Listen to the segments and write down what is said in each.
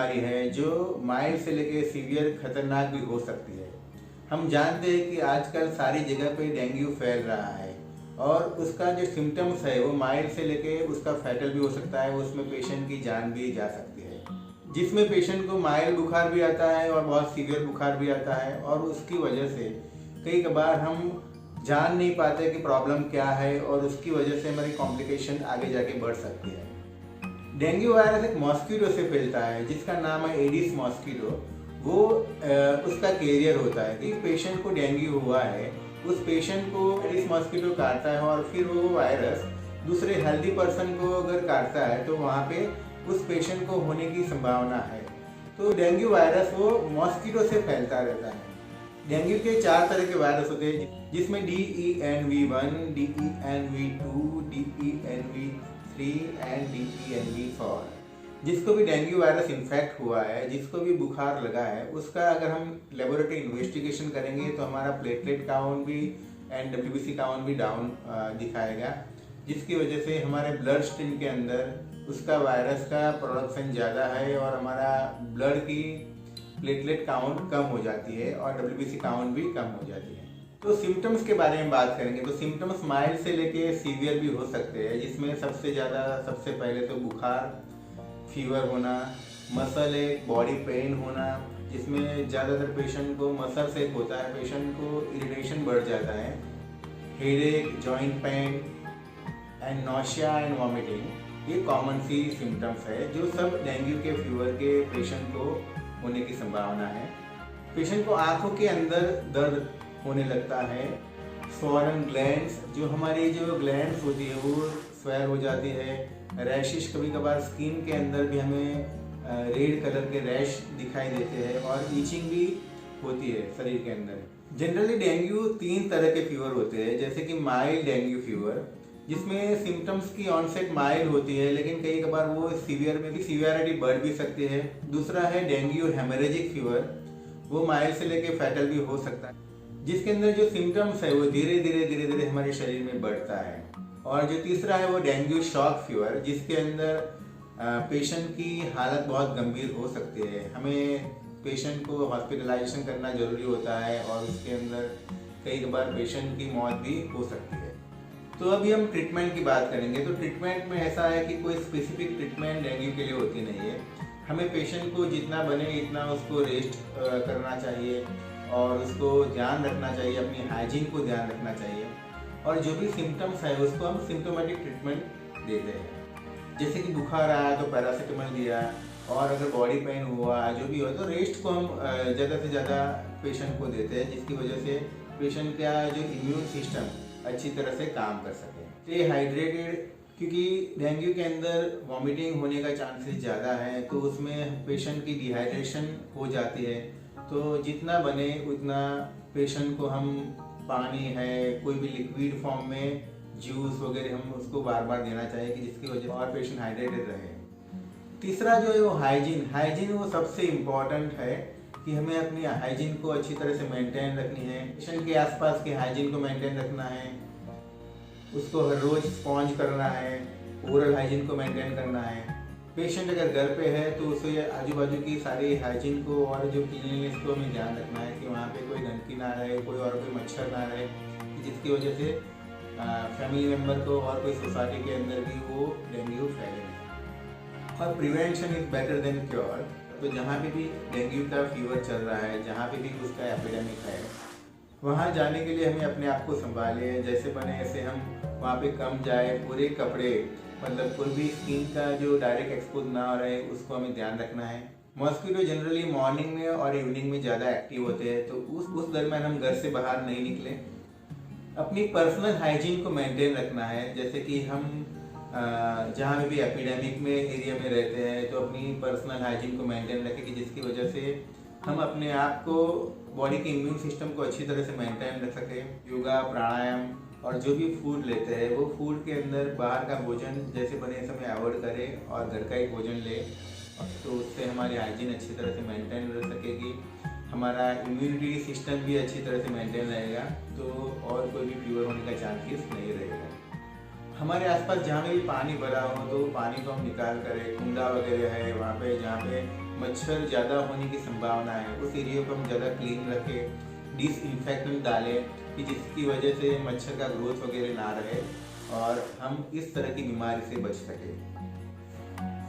बीमारी है जो माइल्ड से लेके सीवियर खतरनाक भी हो सकती है। हम जानते हैं कि आजकल सारी जगह पे डेंगू फैल रहा है और उसका जो सिम्टम्स है वो माइल्ड से लेके उसका फैटल भी हो सकता है, उसमें पेशेंट की जान भी जा सकती है। जिसमें पेशेंट को माइल्ड बुखार भी आता है और बहुत सीवियर बुखार भी आता है और उसकी वजह से कई बार हम जान नहीं पाते कि प्रॉब्लम क्या है और उसकी वजह से हमारी कॉम्प्लिकेशन आगे जाके बढ़ सकती है। डेंगू वायरस एक मॉस्किटो से फैलता है जिसका नाम है एडिस मॉस्किटो। वो उसका कैरियर होता है कि पेशेंट को डेंगू हुआ है, उस पेशेंट को एडिस मॉस्किटो काटता है और फिर वो वायरस दूसरे हेल्दी पर्सन को अगर काटता है तो वहाँ पे उस पेशेंट को होने की संभावना है। तो डेंगू वायरस वो मॉस्किटो से फैलता रहता है। डेंगू के 4 तरह के वायरस होते हैं जिसमें DENV1, DENV2, DENV3 and DENV4। जिसको भी डेंगू वायरस इन्फेक्ट हुआ है, जिसको भी बुखार लगा है, उसका अगर हम लेबोरेटरी इन्वेस्टिगेशन करेंगे तो हमारा प्लेटलेट काउंट भी एंड WBC काउंट भी डाउन दिखाएगा, जिसकी वजह से हमारे ब्लड स्ट्रीम के अंदर उसका वायरस का प्रोडक्शन ज़्यादा है और हमारा ब्लड की प्लेटलेट काउंट कम हो जाती है और WBC काउंट भी कम हो जाती है। तो सिम्टम्स के बारे में बात करेंगे तो सिम्टम्स माइल्ड से लेके सीवियर भी हो सकते हैं, जिसमें सबसे पहले तो बुखार, फीवर होना, मसल एक, बॉडी पेन होना, जिसमें ज़्यादातर पेशेंट को मसल से होता है, पेशेंट को इरिटेशन बढ़ जाता है, headache, joint pain and nausea and vomiting. ये कॉमन सी सिम्टम्स है जो सब डेंगू के फीवर के पेशेंट को होने की संभावना है। पेशेंट को आंखों के अंदर दर्द होने लगता है, स्वॉलन ग्लैंड्स, जो हमारी जो ग्लैंड्स होती है वो स्वेल हो जाती है, रैशिश, कभी कभार स्किन के अंदर भी हमें रेड कलर के रैश दिखाई देते हैं और ईचिंग भी होती है शरीर के अंदर। जनरली डेंगू 3 तरह के फीवर होते हैं, जैसे कि माइल्ड डेंगू फीवर जिसमें सिम्टम्स की ऑनसेट माइल्ड होती है लेकिन कई बार वो सीवियरिटी बढ़ भी सकती है। दूसरा है डेंगू हेमरेजिक फीवर, वो माइल्ड से लेके फैटल भी हो सकता है, जिसके अंदर जो सिम्टम्स है वो धीरे धीरे हमारे शरीर में बढ़ता है। और जो तीसरा है वो डेंगू शॉक फीवर, जिसके अंदर पेशेंट की हालत बहुत गंभीर हो सकती है, हमें पेशेंट को हॉस्पिटलाइजेशन करना जरूरी होता है और उसके अंदर कई बार पेशेंट की मौत भी हो सकती है। तो अभी हम ट्रीटमेंट की बात करेंगे। तो ट्रीटमेंट में ऐसा है कि कोई स्पेसिफिक ट्रीटमेंट डेंगू के लिए होती नहीं है। हमें पेशेंट को जितना बने इतना उसको रेस्ट करना चाहिए और उसको ध्यान रखना चाहिए, अपनी हाइजीन को ध्यान रखना चाहिए और जो भी सिम्टम्स है उसको हम सिम्टोमेटिक ट्रीटमेंट देते हैं। जैसे कि बुखार आया तो पैरासीटामोल दिया और अगर बॉडी पेन हुआ जो भी हो तो रेस्ट को हम ज़्यादा से ज़्यादा पेशेंट को देते हैं, जिसकी वजह से पेशेंट का जो इम्यून सिस्टम अच्छी तरह से काम कर सके। स्टे हाइड्रेटेड, क्योंकि डेंगू के अंदर वॉमिटिंग होने का चांसेस ज़्यादा है तो उसमें पेशेंट की डिहाइड्रेशन हो जाती है। तो जितना बने उतना पेशेंट को हम पानी है, कोई भी लिक्विड फॉर्म में जूस वगैरह हम उसको बार बार देना चाहिए कि जिसकी वजह से और पेशेंट हाइड्रेटेड रहे। तीसरा जो है वो हाइजीन वो सबसे इम्पॉर्टेंट है कि हमें अपनी हाइजीन को अच्छी तरह से मेंटेन रखनी है, पेशेंट के आसपास की हाइजीन को मेंटेन रखना है, उसको हर रोज स्पॉन्ज करना है, ओरल हाइजीन को मेंटेन करना है। पेशेंट अगर घर पे है तो उसे आजू बाजू की सारी हाइजीन को और जो क्लीनलीनेस को हमें ध्यान रखना है कि वहाँ पे कोई गंदगी ना रहे, कोई और कोई मच्छर ना रहे, जिसकी वजह से फैमिली मेम्बर को और कोई सोसाइटी के अंदर भी वो डेंगू फैले नहीं। और prevention is better than cure. तो जहाँ पे भी डेंगू का फीवर चल रहा है, जहाँ पे भी उसका एपिडेमिक है, वहाँ जाने के लिए हमें अपने आप को संभालें, जैसे बने ऐसे हम वहाँ पे कम जाए, पूरे कपड़े मतलब कोई भी स्किन का जो डायरेक्ट एक्सपोज ना हो रहे उसको हमें ध्यान रखना है। मॉस्किटो जनरली मॉर्निंग में और इवनिंग में ज़्यादा एक्टिव होते हैं तो उस दरमियान हम घर से बाहर नहीं निकलें। अपनी पर्सनल हाइजीन को मेंटेन रखना है, जैसे कि हम जहाँ भी एपिडेमिक में एरिया में रहते हैं तो अपनी पर्सनल हाइजीन को मेंटेन रखें कि जिसकी वजह से हम अपने आप को, बॉडी के इम्यून सिस्टम को अच्छी तरह से मेंटेन रख सकें। योगा, प्राणायाम और जो भी फूड लेते हैं वो फूड के अंदर बाहर का भोजन जैसे बने समय अवॉइड करें और घर का ही भोजन ले, तो उससे हमारी हाइजीन अच्छी तरह से मेंटेन रह सकेगी, हमारा इम्यूनिटी सिस्टम भी अच्छी तरह से मेंटेन रहेगा, तो और कोई भी फीवर होने का चांसेस नहीं रहेगा। हमारे आसपास जहाँ भी पानी भरा हो तो पानी को हम निकाल करें, कुंडा वगैरह है वहाँ पे जहाँ पे मच्छर ज़्यादा होने की संभावना है उस एरिया को हम ज़्यादा क्लीन रखें, डिसइंफेक्टेंट डालें कि जिसकी वजह से मच्छर का ग्रोथ वगैरह ना रहे और हम इस तरह की बीमारी से बच सकें।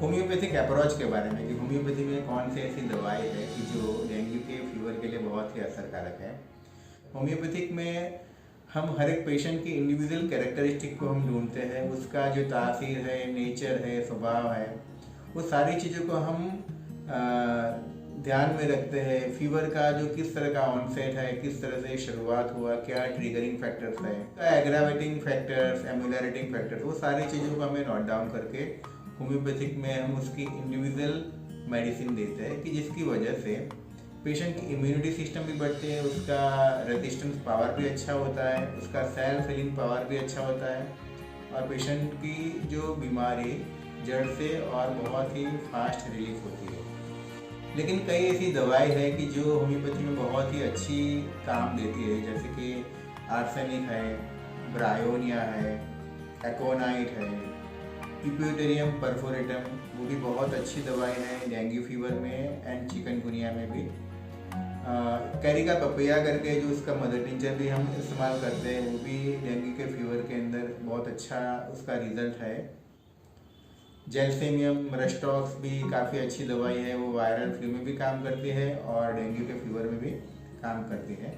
होम्योपैथिक अप्रोच के बारे में कि होम्योपैथी में कौन सी ऐसी दवाई है कि जो डेंगू के फीवर के लिए बहुत ही असरकारक है। होम्योपैथिक में हम हर एक पेशेंट की इंडिविजुअल कैरेक्टरिस्टिक को हम ढूंढते हैं, उसका जो तासीर है, नेचर है, स्वभाव है, वो सारी चीज़ों को हम ध्यान में रखते हैं। फीवर का जो किस तरह का ऑनसेट है, किस तरह से शुरुआत हुआ, क्या ट्रिगरिंग फैक्टर्स है, एग्रावेटिंग फैक्टर्स, एम्यूलरेटिंग फैक्टर्स, वो सारी चीज़ों को हमें नोट डाउन करके होम्योपैथिक में हम उसकी इंडिविजुअल मेडिसिन देते हैं कि जिसकी वजह से पेशेंट की इम्यूनिटी सिस्टम भी बढ़ती है, उसका रेजिस्टेंस पावर भी अच्छा होता है, उसका सेल्फ हीलिंग पावर भी अच्छा होता है और पेशेंट की जो बीमारी जड़ से और बहुत ही फास्ट रिलीफ होती है। लेकिन कई ऐसी दवाई है कि जो होम्योपैथी में बहुत ही अच्छी काम देती है, जैसे कि आर्सेनिक है, ब्रायोनिया है, एकोनाइट है, पिप्यूटेरियम परफोरेटम, वो भी बहुत अच्छी दवाई है डेंगू फीवर में एंड चिकनगुनिया में भी। कैरिका पपैया करके जो उसका मदर टिंचर भी हम इस्तेमाल करते हैं, वो भी डेंगू के फीवर के अंदर बहुत अच्छा उसका रिजल्ट है। जेलसेमियम रस्टॉक्स भी काफ़ी अच्छी दवाई है, वो वायरल फ्लू में भी काम करती है और डेंगू के फीवर में भी काम करती है।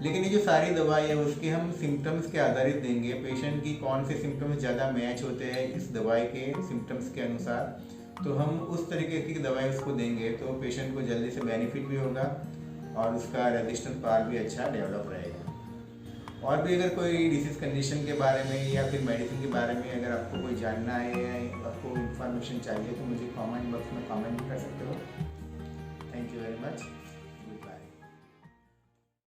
लेकिन ये जो सारी दवाई है उसके हम सिम्टम्स के आधारित देंगे, पेशेंट की कौन से सिम्टम्स ज़्यादा मैच होते हैं इस दवाई के सिम्टम्स के अनुसार, तो हम उस तरीके की दवाई उसको देंगे तो पेशेंट को जल्दी से बेनिफिट भी होगा और उसका रेजिस्टेंस पावर भी अच्छा डेवलप रहेगा। और भी अगर कोई डिसीज़ कंडीशन के बारे में या फिर मेडिसिन के बारे में अगर आपको कोई जानना है या आपको इन्फॉर्मेशन चाहिए तो मुझे कमेंट बॉक्स में कमेंट कर सकते हो। Thank you very much.